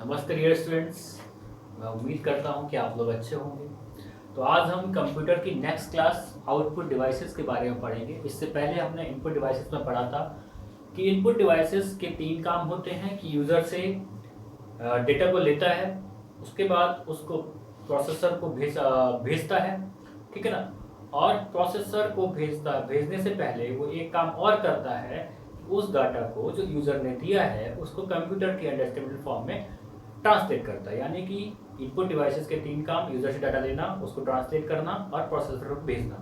नमस्ते dear students. मैं उम्मीद करता हूं कि आप लोग अच्छे होंगे। तो आज हम कंप्यूटर की नेक्स्ट क्लास आउटपुट डिवाइसेस के बारे में पढ़ेंगे। इससे पहले हमने इनपुट डिवाइसेस में पढ़ा था कि इनपुट डिवाइसेस के 3 काम होते हैं कि यूज़र से डेटा को लेता है, उसके बाद उसको प्रोसेसर को भेजता है, ठीक है ना। और प्रोसेसर को भेजने से पहले वो एक काम और करता है, उस डाटा को जो यूज़र ने दिया है उसको कंप्यूटर के अंडरस्टैंडेबल फॉर्म में ट्रांसलेट करता है। यानी कि इनपुट डिवाइसेस के 3 काम: यूजर से डाटा लेना, उसको ट्रांसलेट करना और प्रोसेसर को भेजना।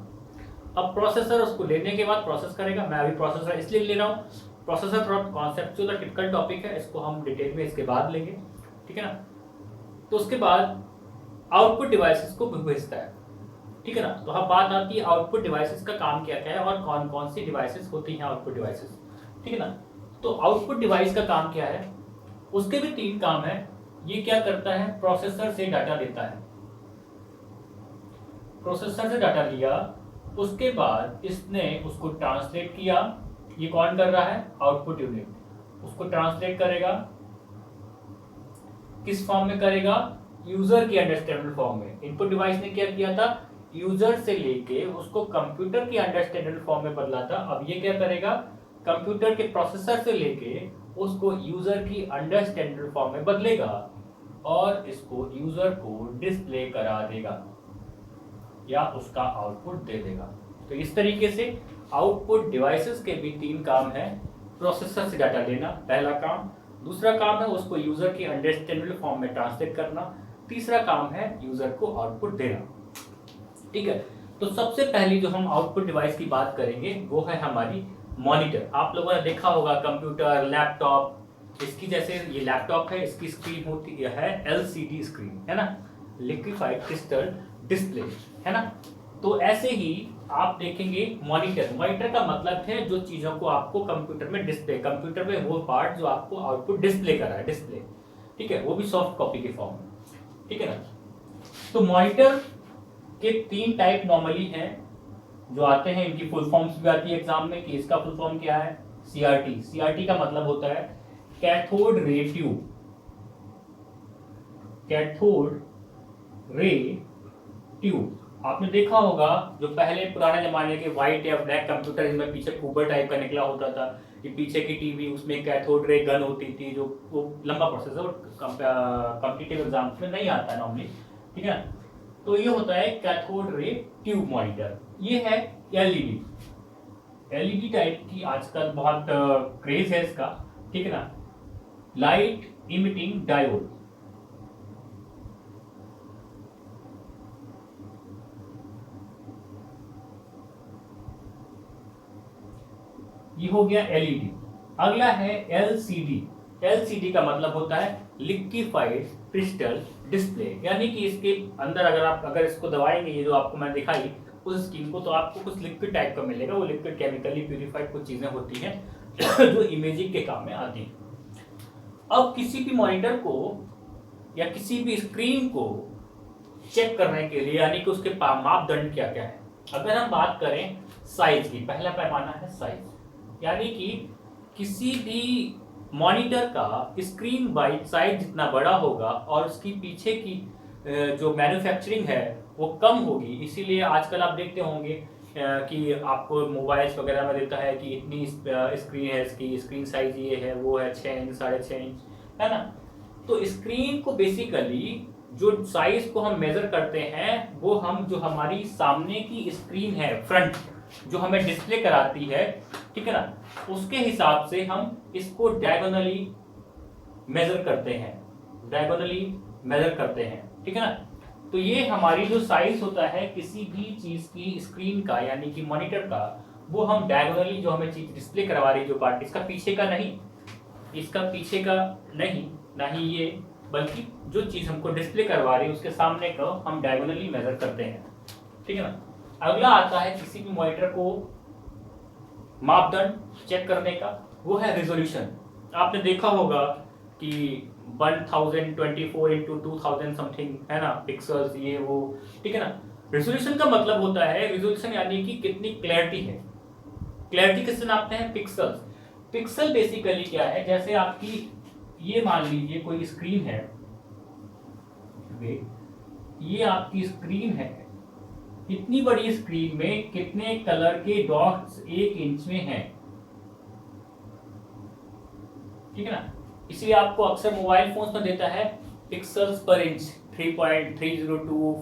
अब प्रोसेसर उसको लेने के बाद प्रोसेस करेगा। मैं अभी प्रोसेसर इसलिए ले रहा हूँ, प्रोसेसर थोड़ा कॉन्सेप्चुअल और टिपिकल टॉपिक है, इसको हम डिटेल में इसके बाद लेंगे, ठीक है ना। तो उसके बाद आउटपुट डिवाइसेस को भेजता है, ठीक है ना। तो अब बात आती है आउटपुट डिवाइसेस का काम क्या क्या है और कौन कौन सी डिवाइसेस होती हैं आउटपुट डिवाइसेस, ठीक है ना। तो आउटपुट डिवाइस का काम क्या है, उसके भी 3 काम है। ये क्या करता है, प्रोसेसर से डाटा लेता है, प्रोसेसर से डाटा लिया, उसके बाद इसने उसको ट्रांसलेट किया। ये कौन कर रहा है, आउटपुट यूनिट। उसको ट्रांसलेट करेगा, किस फॉर्म में करेगा, यूजर की अंडरस्टैंडेबल फॉर्म में। इनपुट डिवाइस ने क्या किया था, यूजर से लेके उसको कंप्यूटर की अंडरस्टैंडेबल फॉर्म में बदला था। अब ये क्या करेगा, कंप्यूटर के प्रोसेसर से लेके उसको यूजर की अंडरस्टैंडेबल फॉर्म में बदलेगा और इसको यूजर को डिस्प्ले करा देगा या उसका आउटपुट दे देगा। तो इस तरीके से आउटपुट डिवाइसेस के भी 3 काम है। प्रोसेसर से डाटा लेना पहला काम, दूसरा काम है उसको यूजर की अंडरस्टैंडेबल फॉर्म में ट्रांसलेट करना, तीसरा काम है यूजर को आउटपुट देना, ठीक है। तो सबसे पहली जो हम आउटपुट डिवाइस की बात करेंगे वो है हमारी मॉनिटर। आप लोगों ने देखा होगा कंप्यूटर, लैपटॉप, इसकी जैसे ये लैपटॉप है, इसकी स्क्रीन होती है एलसीडी स्क्रीन, है ना, लिक्विफाइड क्रिस्टल डिस्प्ले, है ना। तो ऐसे ही आप देखेंगे मॉनिटर। मॉनिटर का मतलब है जो चीजों को आपको कंप्यूटर में डिस्प्ले, कंप्यूटर में वो पार्ट जो आपको आउटपुट डिस्प्ले कर रहा है, डिस्प्ले, ठीक है, वो भी सॉफ्ट कॉपी के फॉर्म में, ठीक है ना। तो मॉनिटर के 3 टाइप नॉर्मली हैं जो आते हैं, इनकी फुल फॉर्म्स भी आती है एग्जाम में कि इसका फुल फॉर्म क्या है, सीआरटी। सीआरटी का मतलब होता है cathode ray tube, cathode ray tube. आपने देखा होगा जो पहले पुराने जमाने के व्हाइट या ब्लैक कंप्यूटर, इनमें पीछे कुबर टाइप का निकला होता था, ये पीछे की टीवी, उसमें कैथोड रे गन होती थी, जो वो लंबा प्रोसेस है, कॉम्पिटिटिव एग्जाम्स में नहीं आता है नॉर्मली, ठीक है ना। तो ये होता है कैथोड रे ट्यूब मॉनिटर। ये है एलईडी, एलईडी टाइप की आजकल बहुत क्रेज है इसका, ठीक है ना। लाइट इमिटिंग डायोड, ये हो गया एलईडी। अगला है एलसीडी। एलसीडी का मतलब होता है लिक्विफाइड क्रिस्टल डिस्प्ले, यानी कि इसके अंदर अगर इसको दबाएंगे, ये जो आपको मैं दिखाई उस स्क्रीन को, तो आपको कुछ लिक्विड टाइप का मिलेगा। वो लिक्विड केमिकली प्यूरिफाइड कुछ चीजें होती हैं जो इमेजिंग के काम में आती हैं। अब किसी भी मॉनिटर को या किसी भी स्क्रीन को चेक करने के लिए, यानी कि उसके मापदंड क्या क्या है। अगर हम बात करें साइज की, पहला पैमाना है साइज, यानी कि किसी भी मॉनिटर का स्क्रीन वाइज साइज जितना बड़ा होगा और उसकी पीछे की जो मैन्युफैक्चरिंग है वो कम होगी। इसीलिए आजकल आप देखते होंगे कि आपको मोबाइल्स वगैरह में देता है कि इतनी स्क्रीन है, इसकी स्क्रीन साइज ये है, वो है 6 इंच, 6.5 इंच, है ना। तो स्क्रीन को बेसिकली जो साइज को हम मेजर करते हैं वो हम जो हमारी सामने की स्क्रीन है, फ्रंट जो हमें डिस्प्ले कराती है, ठीक है ना, उसके हिसाब से हम इसको डायगोनली मेजर करते हैं, डायगोनली मेजर करते हैं, ठीक है ना। तो ये हमारी जो साइज होता है किसी भी चीज की स्क्रीन का, यानी कि मॉनिटर का, वो हम डायगोनली जो हमें चीज डिस्प्ले करवा रही, जो पार्ट, इसका पीछे का नहीं, इसका पीछे का नहीं, ना ही ये, बल्कि जो चीज हमको डिस्प्ले करवा रही है उसके सामने का हम डायगोनली मेजर करते हैं, ठीक है ना। अगला आता है किसी भी मॉनिटर को मापदंड चेक करने का, वो है रेजोल्यूशन। आपने देखा होगा कि 1024 इंटू 2000 समथिंग, है ना, पिक्सल्स, ये वो, ठीक है ना। रेजोल्यूशन का मतलब होता है, रेजोल्यूशन यानी कि कितनी क्लैरिटी है। क्लैरिटी किससे नापते हैं, पिक्सल्स। पिक्सल बेसिकली क्या है, जैसे आपकी ये मान लीजिए कोई स्क्रीन है, ये आपकी स्क्रीन है, इतनी बड़ी स्क्रीन में कितने कलर के डॉट्स 1 इंच में हैं, ठीक है ना। इसलिए आपको अक्सर मोबाइल फोन्स में देता है पिक्सल्स पर इंच 3.302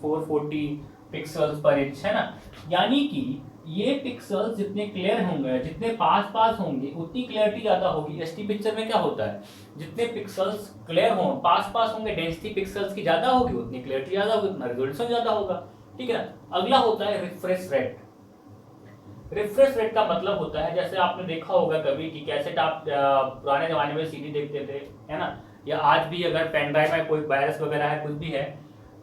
440 पिक्सल्स पर इंच, है ना। यानी कि ये पिक्सल्स जितने क्लियर होंगे, जितने पास पास होंगे, उतनी क्लियरिटी ज्यादा होगी। एचडी पिक्चर में क्या होता है, जितने पिक्सल्स क्लियर हों, पास पास होंगे, डेंसिटी पिक्सल्स की ज्यादा होगी, उतनी क्लियरिटी ज्यादा होगी, उतना रेजोल्यूशन ज्यादा होगा, ठीक है ना। अगला होता है रिफ्रेश रेट। रिफ्रेश रेट का मतलब होता है, जैसे आपने देखा होगा कभी कि कैसेट आप पुराने जमाने में सीडी देखते थे, है ना, या आज भी अगर पेन ड्राइव में कोई वायरस वगैरह है, कुछ भी है,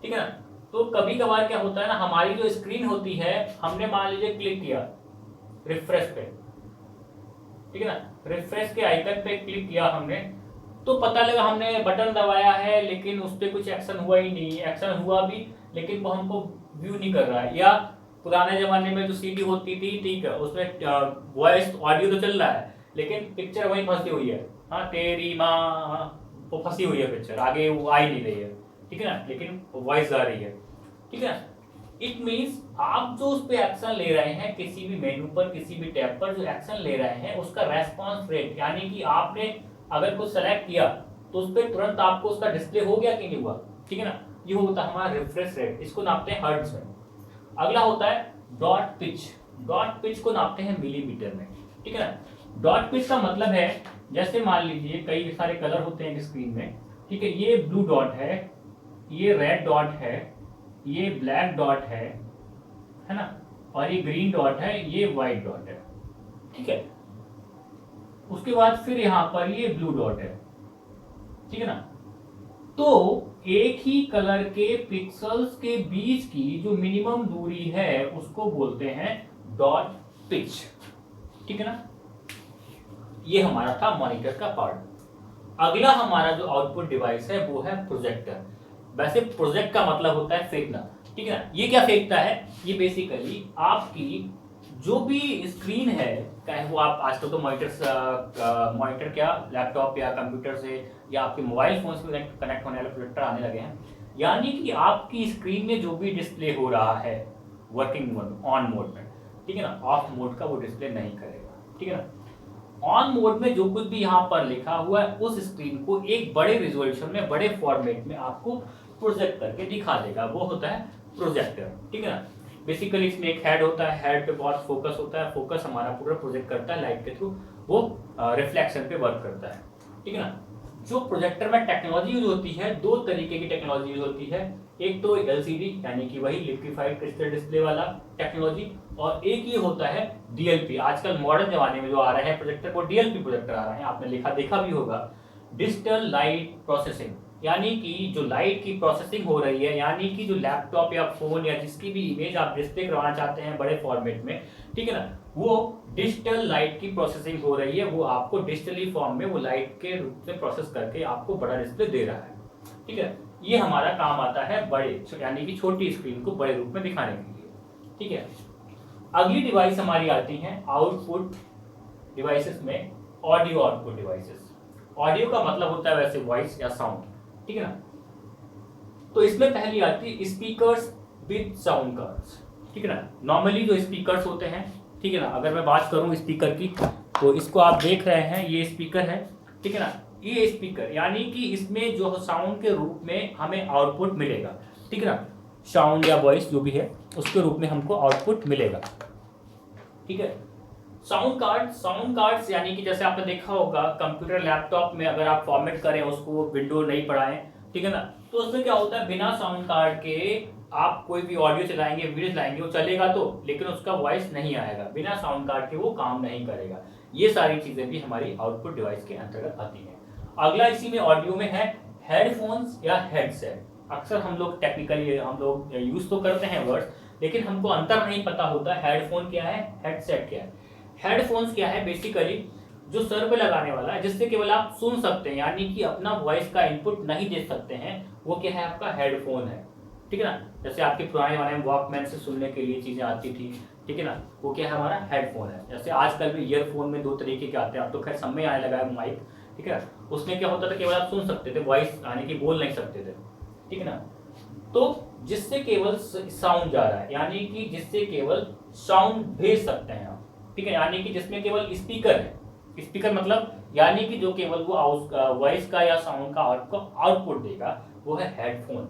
ठीक है ना, तो कभी कभार क्या होता है ना, हमारी जो स्क्रीन होती है, हमने मान लीजिए क्लिक किया रिफ्रेश पे, ठीक है ना, रिफ्रेश के आइकन पे क्लिक किया हमने, तो पता लगा हमने बटन दबाया है लेकिन उस पर कुछ एक्शन हुआ ही नहीं, एक्शन हुआ भी लेकिन वो हमको व्यू नहीं कर रहा है। या पुराने जमाने में जो सीडी होती थी, ठीक है, उसमें वॉइस ऑडियो तो चल रहा है लेकिन पिक्चर वहीं फंसी हुई है, हाँ तेरी माँ, वो फंसी हुई है पिक्चर, आगे वो आ ही नहीं रही है, ठीक है ना, लेकिन वॉइस आ रही है, ठीक है। इट मीन्स आप जो उस पर एक्शन ले रहे हैं, किसी भी मेनू पर, किसी भी टैब पर जो एक्शन ले रहे हैं, उसका रेस्पॉन्स रेट, यानी कि आपने अगर कुछ सेलेक्ट किया तो उस पर तुरंत आपको उसका डिस्प्ले हो गया कि नहीं हुआ, ठीक है ना, ये होता है हमारा रिफ्रेश रेट, इसको नापते हैं हर्ट्ज में। अगला होता है डॉट पिच। डॉट पिच को नापते हैं मिलीमीटर में, ठीक है ना। डॉट पिच का मतलब है, जैसे मान लीजिए कई सारे कलर होते हैं स्क्रीन में, ठीक है, ये ब्लू डॉट है, ये रेड डॉट है, ये ब्लैक डॉट है ना, और ये ग्रीन डॉट है, ये व्हाइट डॉट है, ठीक है। उसके बाद फिर यहां पर ये ब्लू डॉट है, ठीक है ना। तो एक ही कलर के पिक्सल्स के बीच की जो मिनिमम दूरी है उसको बोलते हैं डॉट पिच, ठीक है ना। ये हमारा था मॉनिटर का पार्ट। अगला हमारा जो आउटपुट डिवाइस है वो है प्रोजेक्टर। वैसे प्रोजेक्ट का मतलब होता है फेंकना, ठीक है ना। ये क्या फेंकता है, ये बेसिकली आपकी जो भी स्क्रीन है, चाहे वो आप आजकल तो मॉनिटर क्या लैपटॉप या कंप्यूटर से या आपके मोबाइल फोन से कनेक्ट होने वाले प्रोजेक्टर आने लगे हैं, यानी कि आपकी स्क्रीन में जो भी डिस्प्ले हो रहा है वर्किंग मोड, ऑन मोड में, ठीक है ना, ऑफ मोड का वो डिस्प्ले नहीं करेगा, ठीक है ना। ऑन मोड में जो कुछ भी यहाँ पर लिखा हुआ है उस स्क्रीन को एक बड़े रिजोल्यूशन में, बड़े फॉर्मेट में आपको प्रोजेक्ट करके दिखा देगा, वो होता है प्रोजेक्टर, ठीक है ना। बेसिकली इसमें एक हेड होता है, हेड पे बहुत फोकस होता है, फोकस हमारा पूरा प्रोजेक्ट करता है लाइट के थ्रू, वो रिफ्लेक्शन पे वर्क करता है, ठीक है ना। जो प्रोजेक्टर में टेक्नोलॉजी यूज होती है, दो तरीके की टेक्नोलॉजी यूज होती है, एक तो एलसीडी यानी कि वही लिक्विफाइड क्रिस्टल डिस्प्ले वाला टेक्नोलॉजी, और एक ये होता है डीएलपी। आजकल मॉडर्न जमाने में जो आ रहे हैं प्रोजेक्टर, वो डीएलपी प्रोजेक्टर आ रहे हैं, आपने देखा भी होगा, डिजिटल लाइट प्रोसेसिंग, यानी कि जो लाइट की प्रोसेसिंग हो रही है, यानी कि जो लैपटॉप या फोन या जिसकी भी इमेज आप डिस्प्ले करवाना चाहते हैं बड़े फॉर्मेट में, ठीक है ना, वो डिजिटल लाइट की प्रोसेसिंग हो रही है, वो आपको डिजिटली फॉर्म में वो लाइट के रूप में प्रोसेस करके आपको बड़ा डिस्प्ले दे रहा है, ठीक है। ये हमारा काम आता है बड़े, यानी कि छोटी स्क्रीन को बड़े रूप में दिखाने के लिए, ठीक है। अगली डिवाइस हमारी आती है आउटपुट डिवाइसेस में, ऑडियो आउटपुट डिवाइसेस। ऑडियो का मतलब होता है वैसे वॉइस या साउंड, ठीक है ना। तो इसमें पहली आती है स्पीकर्स विद साउंड कार्ड्स, ठीक है ना। नॉर्मली जो स्पीकर्स होते हैं, ठीक है ना, अगर मैं बात करूं स्पीकर की, तो इसको आप देख रहे हैं, ये स्पीकर है, ठीक है ना। ये स्पीकर यानी कि इसमें जो साउंड के रूप में हमें आउटपुट मिलेगा, ठीक है ना, साउंड या वॉइस जो भी है उसके रूप में हमको आउटपुट मिलेगा, ठीक है। साउंड कार्ड्स यानी कि जैसे आपने देखा होगा कंप्यूटर लैपटॉप में अगर आप फॉर्मेट करें उसको, विंडो नहीं पढ़ाएं, ठीक है ना, तो उसमें क्या होता है, बिना साउंड कार्ड के आप कोई भी ऑडियो चलाएंगे, वीडियो चलाएंगे, वो चलेगा तो, लेकिन उसका वॉइस नहीं आएगा, बिना साउंड कार्ड के वो काम नहीं करेगा। ये सारी चीजें भी हमारी आउटपुट डिवाइस के अंतर्गत आती हैं। अगला इसी में ऑडियो में है हेडफोन्स या हेडसेट। अक्सर हम लोग टेक्निकली हम लोग यूज तो करते हैं वर्ड्स, लेकिन हमको अंतर नहीं पता होता हेडफोन क्या है, हेडसेट क्या है। हेडफोन्स क्या है, बेसिकली जो सर पे लगाने वाला है, जिससे केवल आप सुन सकते हैं, यानी कि अपना वॉइस का इनपुट नहीं दे सकते हैं, वो क्या है, आपका हेडफोन है, ठीक है ना। जैसे आपके पुराने जमाने में वॉकमैन से सुनने के लिए चीजें आती थी, ठीक है ना, वो क्या है, हमारा हेडफोन है। जैसे आजकल भी ईयरफोन में दो तरीके के आते हैं, अब तो खैर सब में आने लगा है माइक, ठीक है। उसमें क्या होता था, केवल आप सुन सकते थे, वॉइस यानी कि बोल नहीं सकते थे, ठीक है ना। तो जिससे केवल साउंड जा रहा है, यानी कि जिससे केवल साउंड भेज सकते हैं आप, ठीक है, यानी कि जिसमें केवल स्पीकर है, स्पीकर मतलब यानी कि जो केवल वो वॉइस का या साउंड का आउटपुट देगा, वो है हेडफोन।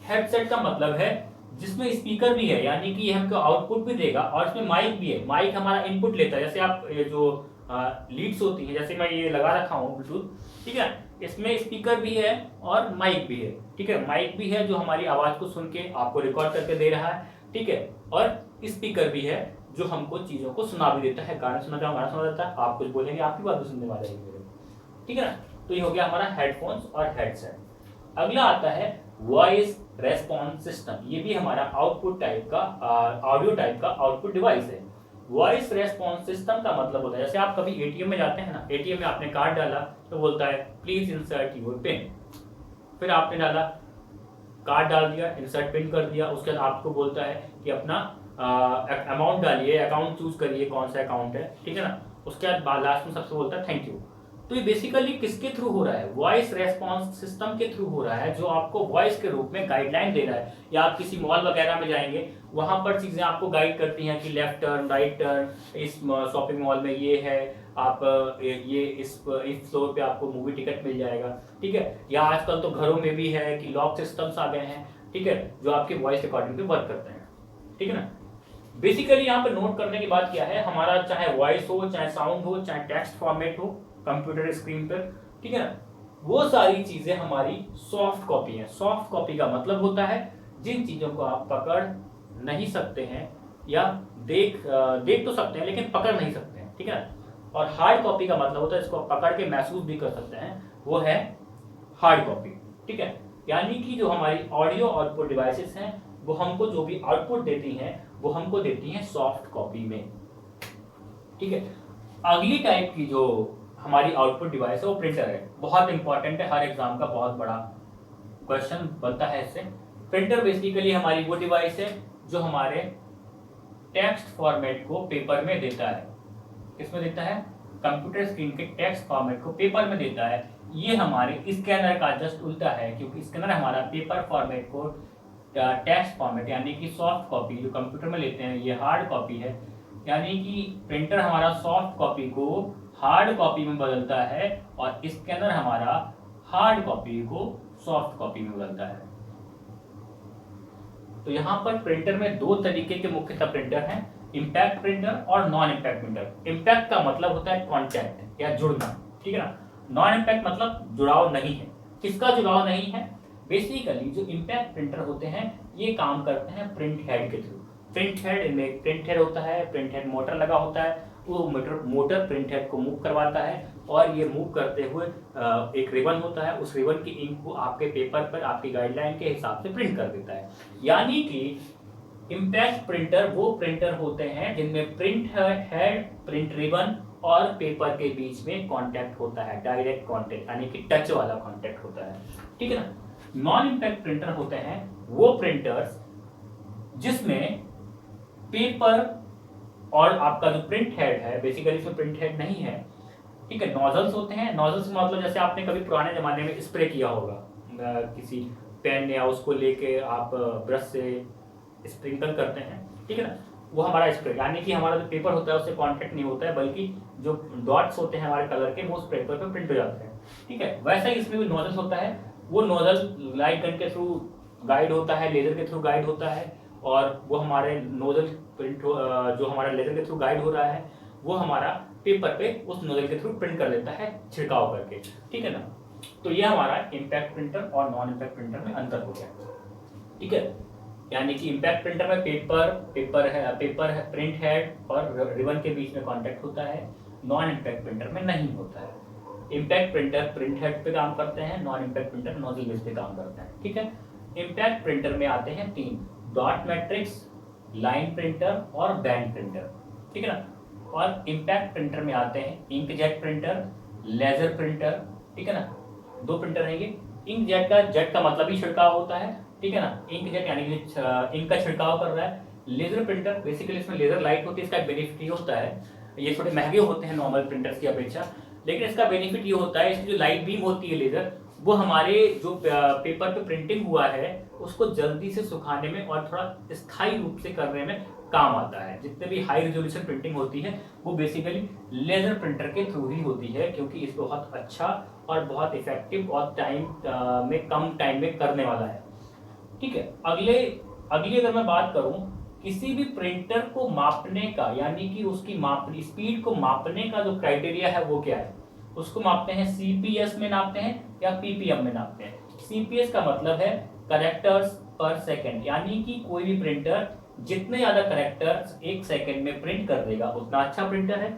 हेडसेट का मतलब है जिसमें स्पीकर भी है, यानी कि ये हमको आउटपुट भी देगा, और इसमें माइक भी है। माइक हमारा इनपुट लेता है, जैसे आप ये जो लीड्स होती है, जैसे मैं ये लगा रखा हूँ ब्लूटूथ, ठीक है, इसमें स्पीकर भी है और माइक भी है, ठीक है। माइक भी है जो हमारी आवाज को सुन के आपको रिकॉर्ड करके दे रहा है, ठीक है, और स्पीकर भी है जो हमको चीजों को सुना भी देता है। गाना सुना गाना सुना देता है, आप कुछ बोलेंगे आपकी बात भी सुनने वाले हैं, ठीक है ना। तो ये हो गया हमारा हेडफोन्स और हेडसेट। अगला आता है वॉइस रेस्पॉन्स सिस्टम। ये भी हमारा आउटपुट टाइप का ऑडियो टाइप का आउटपुट डिवाइस है। वॉइस रेस्पॉन्स सिस्टम का मतलब होता है, जैसे आप कभी एटीएम में जाते हैं ना, एटीएम में आपने कार्ड डाला तो बोलता है प्लीज इंसर्ट योर पिन, फिर आपने डाला, कार्ड डाल दिया, इंसर्ट पिन कर दिया, उसके बाद आपको बोलता है कि अपना अमाउंट डालिए, अकाउंट चूज करिए कौन सा अकाउंट है, ठीक है ना। उसके बाद लास्ट में सबसे बोलता है थैंक यू। तो ये बेसिकली किसके थ्रू हो रहा है, वॉइस रेस्पॉन्स सिस्टम के थ्रू हो रहा है, जो आपको वॉइस के रूप में गाइडलाइन दे रहा है। या आप किसी मॉल वगैरह में जाएंगे, वहां पर चीजें आपको गाइड करती हैं कि लेफ्ट टर्न, राइट टर्न, इस शॉपिंग मॉल में ये है, आप ये इस फ्लोर पे आपको मूवी टिकट मिल जाएगा, ठीक है। या आजकल तो घरों में भी है कि लॉक सिस्टम्स आ गए हैं, ठीक है, जो आपके वॉइस रिकॉर्डिंग पे वर्क करते हैं, ठीक है ना। बेसिकली यहाँ पे नोट करने की बात क्या है, हमारा चाहे वॉइस हो, चाहे साउंड हो, चाहे टेक्स्ट फॉर्मेट हो कंप्यूटर स्क्रीन पर, ठीक है ना, वो सारी चीजें हमारी सॉफ्ट कॉपी है। सॉफ्ट कॉपी का मतलब होता है जिन चीजों को आप पकड़ नहीं सकते हैं, या देख तो सकते हैं लेकिन पकड़ नहीं सकते हैं, ठीक है ना। और हार्ड कॉपी का मतलब होता है इसको पकड़ के महसूस भी कर सकते हैं, वो है हार्ड कॉपी, ठीक है। यानी कि जो हमारी ऑडियो आउटपुट डिवाइसेस हैं, वो हमको जो भी आउटपुट देती हैं, वो हमको देती हैं सॉफ्ट कॉपी में, ठीक है। अगली टाइप की जो हमारी आउटपुट डिवाइस है वो प्रिंटर है। बहुत इंपॉर्टेंट है, हर एग्जाम का बहुत बड़ा क्वेश्चन बनता है इससे। प्रिंटर बेसिकली हमारी वो डिवाइस है जो हमारे टेक्स्ट फॉर्मेट को पेपर में देता है। किसमें देता है, कंप्यूटर स्क्रीन के टेक्स्ट फॉर्मेट को पेपर में देता है। ये हमारे स्कैनर का जस्ट उल्टा है, क्योंकि स्कैनर हमारा पेपर फॉर्मेट को टेक्स्ट फॉर्मेट यानी कि सॉफ्ट कॉपी जो कंप्यूटर में लेते हैं, ये हार्ड कॉपी है। यानी कि प्रिंटर हमारा सॉफ्ट कॉपी को हार्ड कॉपी में बदलता है, और स्कैनर हमारा हार्ड कॉपी को सॉफ्ट कॉपी में बदलता है। तो यहाँ पर प्रिंटर में दो तरीके के मुख्यतः प्रिंटर हैं, इम्पैक्ट प्रिंटर और नॉन इम्पैक्ट प्रिंटर। इम्पैक्ट का मतलब होता है कॉन्टैक्ट या जुड़ना, ठीक है ना। नॉन इम्पैक्ट मतलब जुड़ाव नहीं है। किसका जुड़ाव नहीं है, बेसिकली जो इम्पैक्ट प्रिंटर होते हैं ये काम करते हैं प्रिंट हेड के थ्रू। प्रिंट हेड, इनमें प्रिंट हेड होता है, प्रिंट हेड मोटर लगा होता है, वो मोटर प्रिंट हेड को मूव करवाता है, और ये मूव करते हुए एक रिबन होता है, उस रिबन की इंक को आपके पेपर पर आपकी गाइडलाइन के हिसाब से प्रिंट कर देता है। यानी कि इम्पैक्ट प्रिंटर वो प्रिंटर होते हैं जिनमें प्रिंट हेड, प्रिंट रिबन और पेपर के बीच में कांटेक्ट होता है, डायरेक्ट कांटेक्ट यानी कि टच वाला कांटेक्ट होता है, ठीक है ना। नॉन इम्पैक्ट प्रिंटर होते हैं वो प्रिंटर्स जिसमें पेपर और आपका जो प्रिंट हेड है, बेसिकली इसमें प्रिंट हेड नहीं है, ठीक है, नोजल्स होते हैं। नोजल्स मतलब जैसे आपने कभी पुराने जमाने में स्प्रे किया होगा किसी पेन, या उसको लेके आप ब्रश से स्प्रिंकल करते हैं, ठीक है ना, वो हमारा स्प्रे, यानी कि हमारा जो पेपर होता है उससे कांटेक्ट नहीं होता है, बल्कि जो डॉट्स होते हैं हमारे कलर के वो उस पेपर पे प्रिंट हो जाते हैं, ठीक है। वैसा ही इसमें भी नोजल्स होता है, वो नोजल लाइट गन के थ्रू गाइड होता है, लेजर के थ्रू गाइड होता है, और वो हमारे नोजल प्रिंट जो हमारा लेजर के थ्रू गाइड हो रहा है वो हमारा पेपर पे उस नोजल के थ्रू प्रिंट कर लेता है छिड़काव करके, ठीक है ना। तो ये हमारा इम्पैक्ट प्रिंटर और नॉन इम्पैक्ट प्रिंटर में अंतर हो गया, ठीक है। यानी कि इम्पैक्ट प्रिंटर में पेपर है प्रिंट हेड और रिबन के बीच में कांटेक्ट होता है, नॉन इम्पैक्ट प्रिंटर में नहीं होता है। इम्पैक्ट प्रिंटर प्रिंट हेड पे काम करते हैं, non impact printer nozzle base पे काम करते हैं, ठीक है। इम्पैक्ट प्रिंटर में आते हैं तीन, डॉट मैट्रिक्स, लाइन प्रिंटर और बैंड प्रिंटर, ठीक है ना। और इम्पैक्ट प्रिंटर में आते हैं इंकजेट प्रिंटर, लेजर प्रिंटर, ठीक है ना। दो प्रिंटर हैं ये। जेट का मतलब ही छिड़काव होता है, ठीक है ना। इंकजेट यानी कि इंक का छिड़काव कर रहा है। लेजर प्रिंटर बेसिकली इसमें लेजर लाइट होती है, इसका बेनिफिट ये होता है, ये थोड़े महंगे होते हैं नॉर्मल प्रिंटर्स की अपेक्षा, लेकिन इसका बेनिफिट ये होता है, इसकी जो लाइट बीम होती है लेजर, वो हमारे जो पेपर पे प्रिंटिंग हुआ है उसको जल्दी से सुखाने में और थोड़ा स्थायी रूप से करने में काम आता है। जितने भी हाई रेजोल्यूशन प्रिंटिंग होती है वो बेसिकली लेजर प्रिंटर के थ्रू ही होती है, क्योंकि इसको बहुत अच्छा और बहुत इफेक्टिव और कम टाइम में करने वाला है। ठीक है, अगली अगर मैं बात करूं, किसी भी प्रिंटर को मापने का, यानी कि उसकी स्पीड को मापने का जो क्राइटेरिया है वो क्या है, उसको मापते हैं सीपीएस में नापते हैं या पीपीएम में नापते हैं। सीपीएस का मतलब है कैरेक्टर्स पर सेकंड, यानी कि कोई भी प्रिंटर जितने ज्यादा कैरेक्टर्स एक सेकंड में प्रिंट कर देगा उतना अच्छा प्रिंटर है।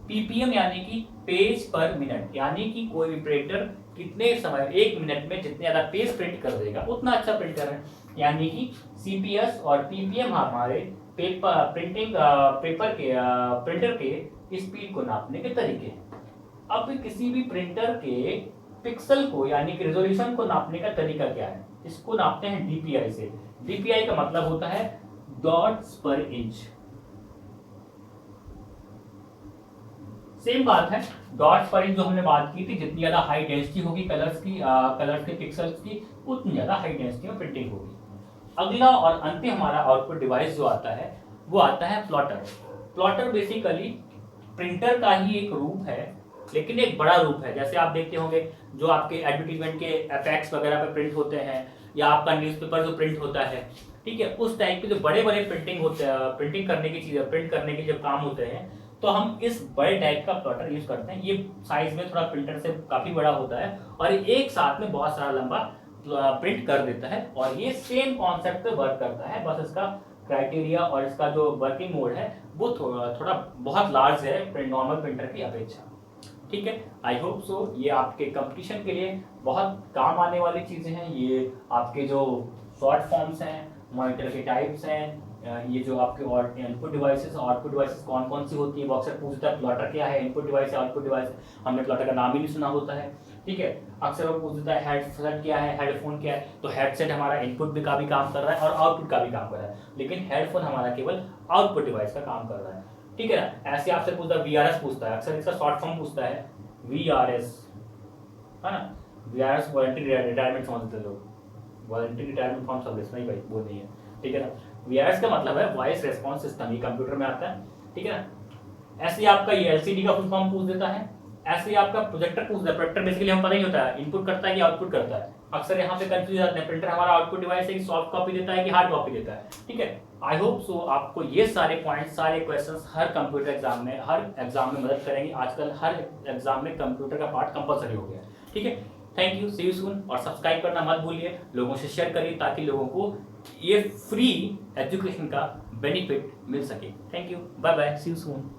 पीपीएम यानी कि पेज पर मिनट, यानी कि कोई भी प्रिंटर कितने समय, एक मिनट में जितने ज्यादा पेज प्रिंट कर देगा उतना अच्छा प्रिंटर है। यानी कि सीपीएस और पीपीएम हमारे पेपर के प्रिंटर के स्पीड को नापने के तरीके हैं। अब किसी भी प्रिंटर के पिक्सल को, यानी कि रेजोल्यूशन को नापने का तरीका क्या है, इसको नापते हैं डीपीआई से। डीपीआई का मतलब होता है डॉट्स पर इंच। सेम बात है, डॉट्स पर इंच जो हमने बात की थी, जितनी ज्यादा हाई डेंसिटी होगी कलर्स के पिक्सल्स की, उतनी ज्यादा हाई डेंसिटी में प्रिंटिंग होगी। अगला और अंतिम हमारा आउटपुट डिवाइस जो आता है वो आता है प्लॉटर। प्लॉटर बेसिकली प्रिंटर का ही एक रूप है, लेकिन एक बड़ा रूप है। जैसे आप देखते होंगे जो आपके एडवर्टीजमेंट के इफेक्ट्स वगैरह पे प्रिंट होते हैं, या आपका न्यूज़पेपर जो प्रिंट होता है, ठीक है, उस टाइप के जो बड़े बड़े प्रिंटिंग होते हैं, प्रिंटिंग करने की चीजें, प्रिंट करने के जब काम होते हैं, तो हम इस बड़े टाइप का प्लॉटर यूज करते हैं। ये साइज में थोड़ा प्रिंटर से काफी बड़ा होता है और एक साथ में बहुत सारा लंबा प्रिंट कर देता है, और ये सेम कॉन्सेप्ट पे वर्क करता है। बस इसका क्राइटेरिया और इसका जो वर्किंग मोड है वो थोड़ा बहुत लार्ज है नॉर्मल प्रिंटर की अपेक्षा। ठीक है, आई होप सो ये आपके कंपटीशन के लिए बहुत काम आने वाली चीजें हैं। ये आपके जो शॉर्ट फॉर्म्स हैं, मॉनिटर के टाइप्स हैं, ये जो आपके और इनपुट डिवाइसेस, आउटपुट डिवाइसेस कौन कौन सी होती है, बॉक्सर पूछता है प्लॉटर क्या है, इनपुट डिवाइस है, आउटपुट डिवाइस, हमने प्लॉटर का नाम ही नहीं सुना होता है। ठीक है, अक्सर वो पूछ देता है हेडसेट क्या है, हेडफोन क्या है, तो हेडसेट हमारा इनपुट का भी काम कर रहा है और आउटपुट का भी काम कर रहा है, लेकिन हेडफोन हमारा केवल आउटपुट डिवाइस का काम कर रहा है। ठीक है ना, ऐसे आपसे पूछता है वीआरएस पूछता है, अक्सर इसका शॉर्ट फॉर्म पूछता है वीआरएस, है ना, वीआरएस वॉलंटरी रिटायरमेंट समझते लोग, वॉलंटरी रिटायरमेंट फॉर्म सब इसमें ही भाई वो नहीं है। ठीक है ना, वीआरएस का मतलब है वॉइस रेस्पॉन्स सिस्टम, ये कंप्यूटर में आता है। ठीक है ना, ऐसे आपका ये एलसीडी का फुल फॉर्म पूछ देता है, ऐसे आपका प्रोजेक्टर पूछ देता है। प्रोजेक्टर बेसिकली हम पता ही होता है इनपुट करता है कि आउटपुट करता है, अक्सर यहाँ पे कंफ्यूज जाते हैं, प्रिंटर हमारा आउटपुट डिवाइस है कि सॉफ्ट कॉपी देता है कि हार्ड कॉपी देता है। ठीक है, आई होप सो आपको ये सारे पॉइंट्स, सारे क्वेश्चंस हर कंप्यूटर एग्जाम में, हर एग्जाम में मदद करेंगे। आजकल हर एग्जाम में कंप्यूटर का पार्ट कंपलसरी हो गया है। ठीक है, thank you, see you soon, और सब्सक्राइब करना मत भूलिए, लोगों से शेयर करिए ताकि लोगों को ये फ्री एजुकेशन का बेनिफिट मिल सके। Thank you, bye bye, see you soon.